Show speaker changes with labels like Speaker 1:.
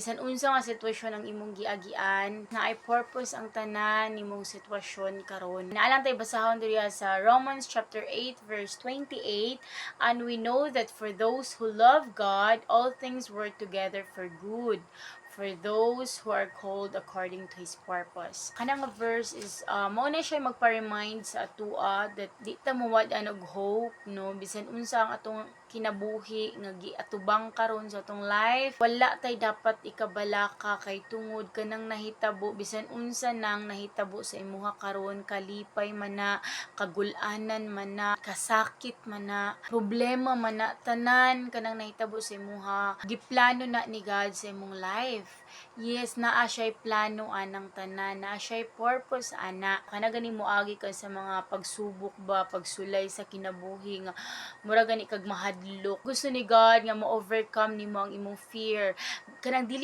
Speaker 1: Bisan unsa nga sitwasyon ang imong giagian, na ay purpose ang tanan nimong sitwasyon karon. Naalang tay basahon diriya sa Romans chapter 8 verse 28, and we know that for those who love God, all things work together for good for those who are called according to His purpose. Kanang verse is, mao na siya magpa-remind sa atua that di ta mawad-an og hope, no? Bisan unsa ang atong kinabuhi nga giatubang karon sa atong life, wala tay dapat ikabalaka kay tungod kanang nahitabo, bisan unsa nang nahitabo sa imuha karon, kalipay man na, kagul-anan man na, kasakit man na, problema man na, tanan kanang nahitabo sa imuha, giplano na ni God sa imong life. Yes, naa siya'y plano anang tanan, naa siya'y purpose ana. Kana gani moagi ka sa mga pagsubok ba, pagsulay sa kinabuhi nga mura gani kag mahadlok. Gusto ni God nga ma-overcome nimo ang imong fear. Kanang dili